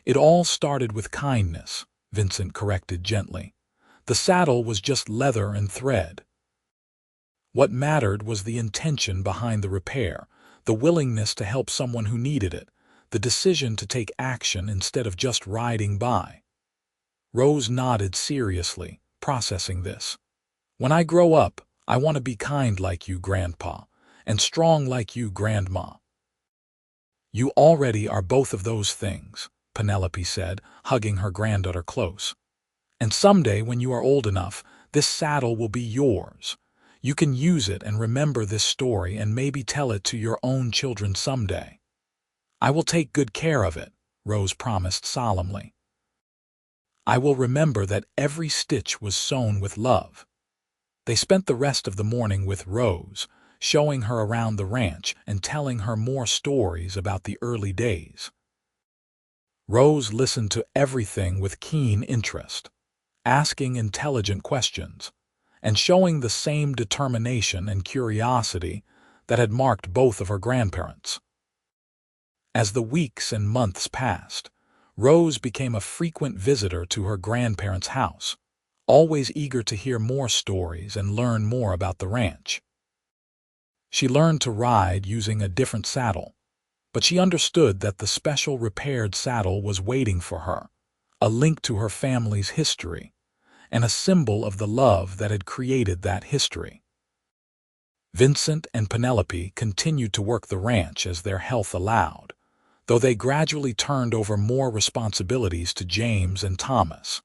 "It all started with kindness," Vincent corrected gently. The saddle was just leather and thread. What mattered was the intention behind the repair, the willingness to help someone who needed it, the decision to take action instead of just riding by. Rose nodded seriously, processing this. When I grow up, I want to be kind like you, Grandpa, and strong like you, Grandma. You already are both of those things, Penelope said, hugging her granddaughter close. And someday, when you are old enough, this saddle will be yours. You can use it and remember this story and maybe tell it to your own children someday. I will take good care of it, Rose promised solemnly. I will remember that every stitch was sewn with love. They spent the rest of the morning with Rose, showing her around the ranch and telling her more stories about the early days. Rose listened to everything with keen interest, asking intelligent questions, and showing the same determination and curiosity that had marked both of her grandparents. As the weeks and months passed, Rose became a frequent visitor to her grandparents' house, always eager to hear more stories and learn more about the ranch. She learned to ride using a different saddle, but she understood that the special repaired saddle was waiting for her, a link to her family's history, and a symbol of the love that had created that history. Vincent and Penelope continued to work the ranch as their health allowed, though they gradually turned over more responsibilities to James and Thomas.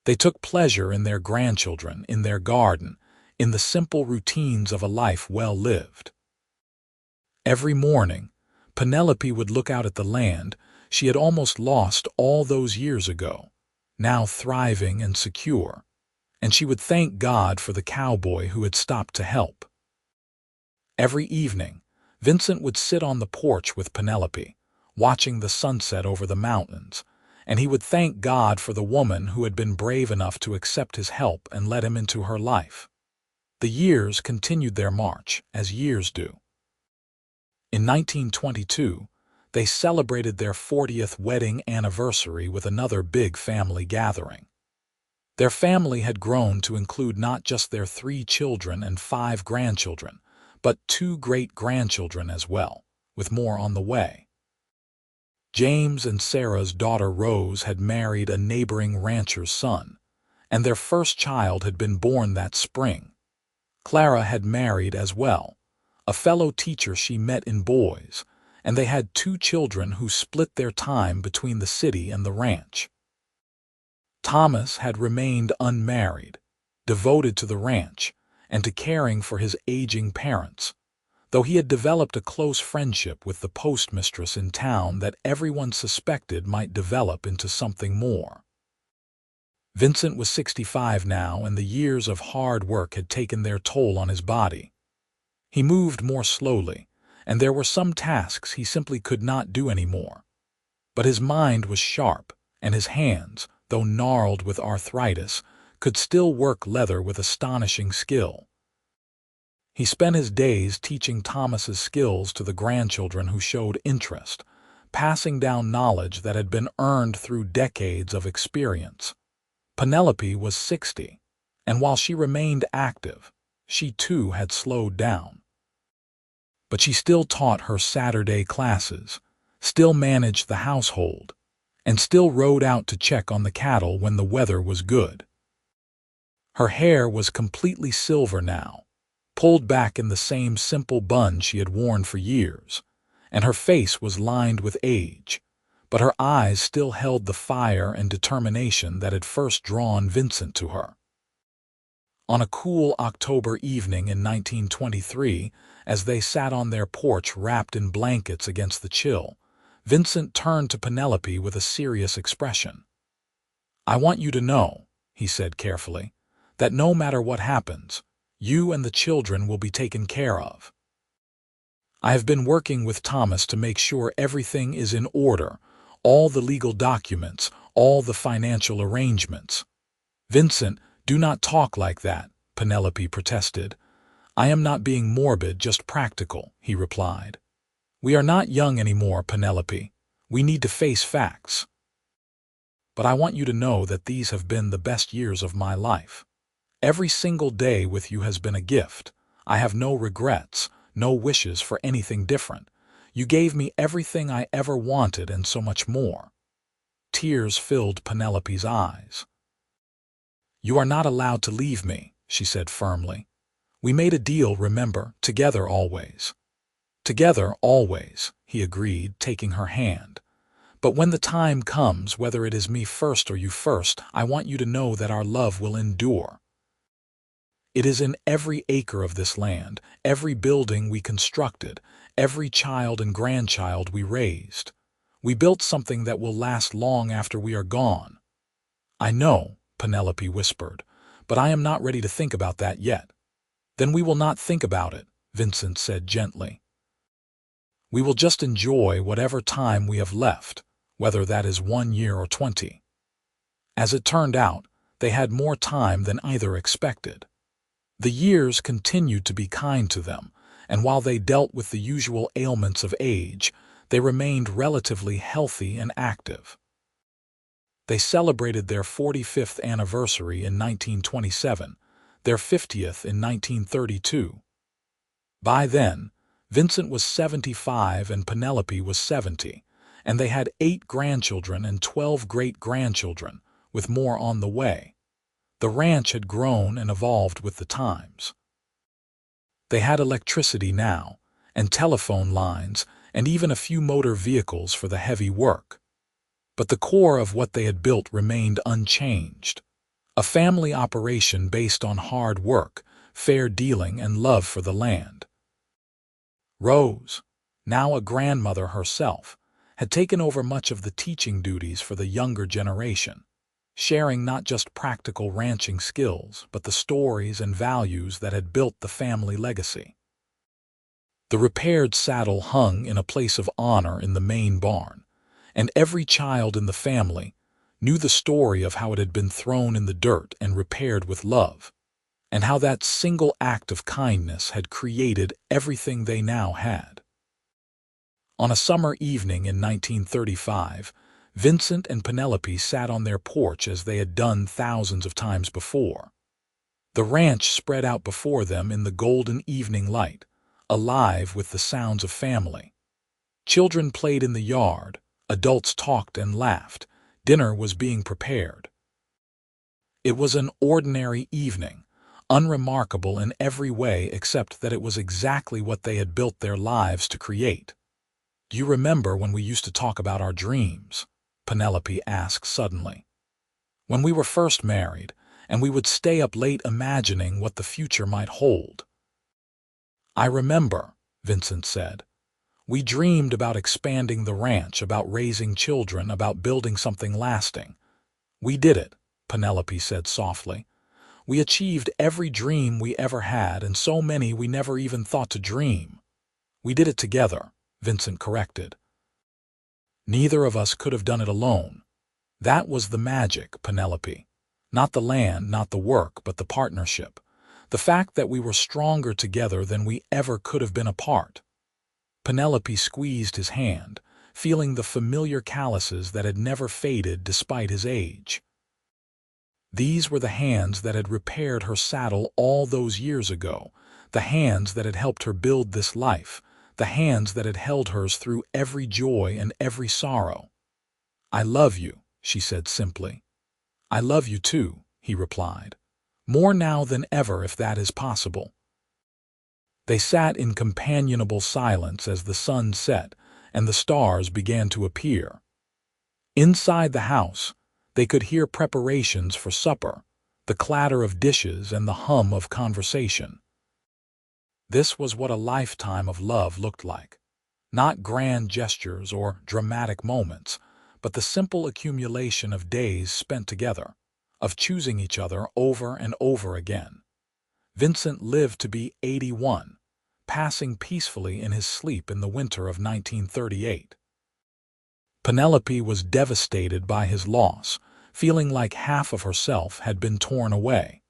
They took pleasure in their grandchildren, in their garden, in the simple routines of a life well lived. Every morning, Penelope would look out at the land she had almost lost all those years ago, now thriving and secure, and she would thank God for the cowboy who had stopped to help. Every evening, Vincent would sit on the porch with Penelope, watching the sunset over the mountains, and he would thank God for the woman who had been brave enough to accept his help and let him into her life. The years continued their march, as years do. In 1922, they celebrated their 40th wedding anniversary with another big family gathering. Their family had grown to include not just their 3 children and 5 grandchildren, but 2 great-grandchildren as well, with more on the way. James and Sarah's daughter Rose had married a neighboring rancher's son, and their first child had been born that spring. Clara had married as well, a fellow teacher she met in Boys, and they had 2 children who split their time between the city and the ranch. Thomas had remained unmarried, devoted to the ranch and to caring for his aging parents, though he had developed a close friendship with the postmistress in town that everyone suspected might develop into something more. Vincent was 65 now, and the years of hard work had taken their toll on his body. He moved more slowly, and there were some tasks he simply could not do anymore. But his mind was sharp, and his hands, though gnarled with arthritis, could still work leather with astonishing skill. He spent his days teaching Thomas's skills to the grandchildren who showed interest, passing down knowledge that had been earned through decades of experience. Penelope was 60, and while she remained active, she too had slowed down. But she still taught her Saturday classes, still managed the household, and still rode out to check on the cattle when the weather was good. Her hair was completely silver now, pulled back in the same simple bun she had worn for years, and her face was lined with age, but her eyes still held the fire and determination that had first drawn Vincent to her. On a cool October evening in 1923, as they sat on their porch wrapped in blankets against the chill, Vincent turned to Penelope with a serious expression. "I want you to know," he said carefully, "that no matter what happens, you and the children will be taken care of. I have been working with Thomas to make sure everything is in order, all the legal documents, all the financial arrangements." "Vincent, do not talk like that," Penelope protested. "I am not being morbid, just practical," he replied. "We are not young anymore, Penelope. We need to face facts." But I want you to know that these have been the best years of my life. Every single day with you has been a gift. I have no regrets, no wishes for anything different. You gave me everything I ever wanted and so much more." Tears filled Penelope's eyes. "You are not allowed to leave me," she said firmly. "We made a deal, remember, together always." "Together always," he agreed, taking her hand. "But when the time comes, whether it is me first or you first, I want you to know that our love will endure. It is in every acre of this land, every building we constructed, every child and grandchild we raised. We built something that will last long after we are gone." "I know," Penelope whispered, "but I am not ready to think about that yet." "Then we will not think about it," Vincent said gently. "We will just enjoy whatever time we have left, whether that is 1 year or 20. As it turned out, they had more time than either expected. The years continued to be kind to them, and while they dealt with the usual ailments of age, they remained relatively healthy and active. They celebrated their 45th anniversary in 1927, their 50th in 1932. By then, Vincent was 75 and Penelope was 70, and they had 8 grandchildren and 12 great-grandchildren, with more on the way. The ranch had grown and evolved with the times. They had electricity now, and telephone lines, and even a few motor vehicles for the heavy work. But the core of what they had built remained unchanged. A family operation based on hard work, fair dealing, and love for the land. Rose, now a grandmother herself, had taken over much of the teaching duties for the younger generation, sharing not just practical ranching skills, but the stories and values that had built the family legacy. The repaired saddle hung in a place of honor in the main barn, and every child in the family knew the story of how it had been thrown in the dirt and repaired with love, and how that single act of kindness had created everything they now had. On a summer evening in 1935, Vincent and Penelope sat on their porch as they had done thousands of times before. The ranch spread out before them in the golden evening light, alive with the sounds of family. Children played in the yard, adults talked and laughed, dinner was being prepared. It was an ordinary evening, unremarkable in every way except that it was exactly what they had built their lives to create. "Do you remember when we used to talk about our dreams?" Penelope asked suddenly. "When we were first married, and we would stay up late imagining what the future might hold." "I remember," Vincent said. "We dreamed about expanding the ranch, about raising children, about building something lasting. We did it," Penelope said softly. "We achieved every dream we ever had, and so many we never even thought to dream." "We did it together," Vincent corrected. "Neither of us could have done it alone. That was the magic, Penelope. Not the land, not the work, but the partnership. The fact that we were stronger together than we ever could have been apart." Penelope squeezed his hand, feeling the familiar calluses that had never faded despite his age. These were the hands that had repaired her saddle all those years ago, the hands that had helped her build this life, the hands that had held hers through every joy and every sorrow. "I love you," she said simply. "I love you too," he replied. "More now than ever, if that is possible." They sat in companionable silence as the sun set and the stars began to appear. Inside the house, they could hear preparations for supper, the clatter of dishes and the hum of conversation. This was what a lifetime of love looked like. Not grand gestures or dramatic moments, but the simple accumulation of days spent together, of choosing each other over and over again. Vincent lived to be 81, passing peacefully in his sleep in the winter of 1938. Penelope was devastated by his loss, feeling like half of herself had been torn away.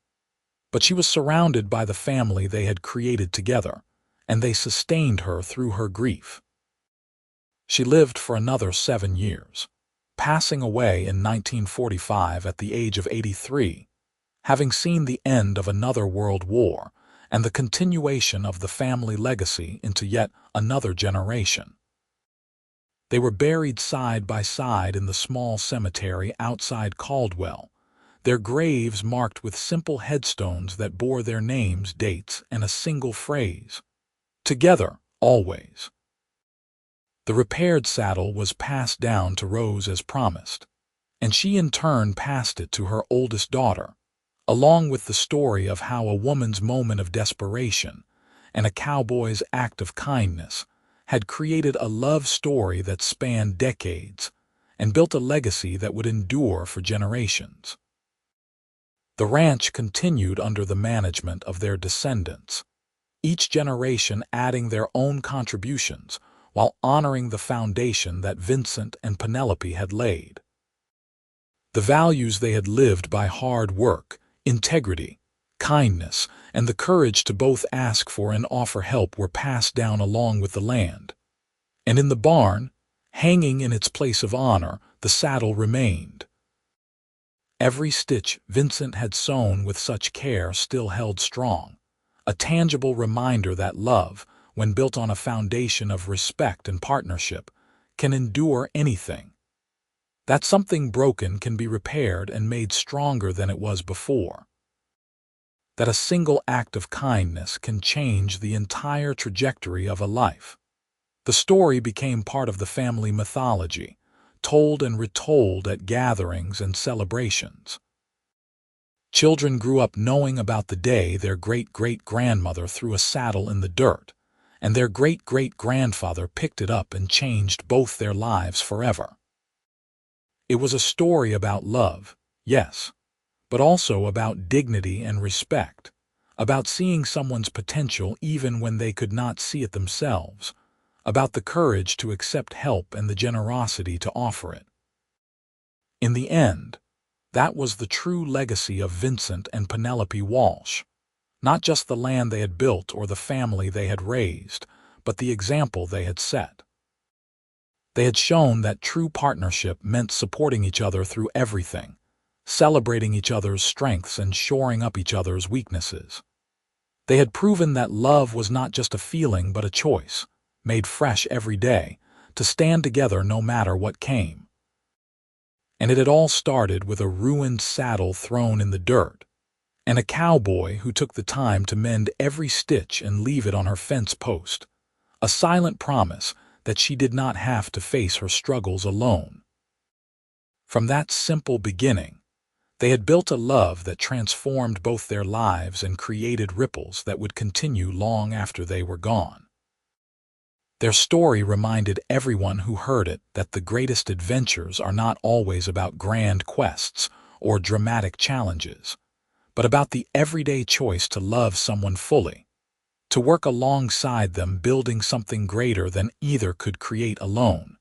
But she was surrounded by the family they had created together, and they sustained her through her grief. She lived for another 7 years, passing away in 1945 at the age of 83, having seen the end of another world war and the continuation of the family legacy into yet another generation. They were buried side by side in the small cemetery outside Caldwell, their graves marked with simple headstones that bore their names, dates, and a single phrase: "Together, always." The repaired saddle was passed down to Rose as promised, and she in turn passed it to her oldest daughter, along with the story of how a woman's moment of desperation and a cowboy's act of kindness had created a love story that spanned decades and built a legacy that would endure for generations. The ranch continued under the management of their descendants, each generation adding their own contributions while honoring the foundation that Vincent and Penelope had laid. The values they had lived by hard work, integrity, kindness, and the courage to both ask for and offer help were passed down along with the land. And in the barn, hanging in its place of honor, the saddle remained. Every stitch Vincent had sewn with such care still held strong, a tangible reminder that love, when built on a foundation of respect and partnership, can endure anything. That something broken can be repaired and made stronger than it was before. That a single act of kindness can change the entire trajectory of a life. The story became part of the family mythology, told and retold at gatherings and celebrations. Children grew up knowing about the day their great-great-grandmother threw a saddle in the dirt, and their great-great-grandfather picked it up and changed both their lives forever. It was a story about love, yes, but also about dignity and respect, about seeing someone's potential even when they could not see it themselves, about the courage to accept help and the generosity to offer it. In the end, that was the true legacy of Vincent and Penelope Walsh, not just the land they had built or the family they had raised, but the example they had set. They had shown that true partnership meant supporting each other through everything, celebrating each other's strengths and shoring up each other's weaknesses. They had proven that love was not just a feeling but a choice, made fresh every day, to stand together no matter what came. And it had all started with a ruined saddle thrown in the dirt, and a cowboy who took the time to mend every stitch and leave it on her fence post, a silent promise that she did not have to face her struggles alone. From that simple beginning, they had built a love that transformed both their lives and created ripples that would continue long after they were gone. Their story reminded everyone who heard it that the greatest adventures are not always about grand quests or dramatic challenges, but about the everyday choice to love someone fully, to work alongside them building something greater than either could create alone,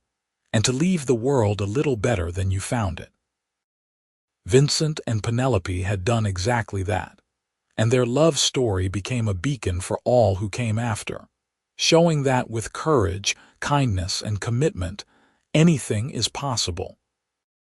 and to leave the world a little better than you found it. Vincent and Penelope had done exactly that, and their love story became a beacon for all who came after, showing that with courage, kindness, and commitment, anything is possible.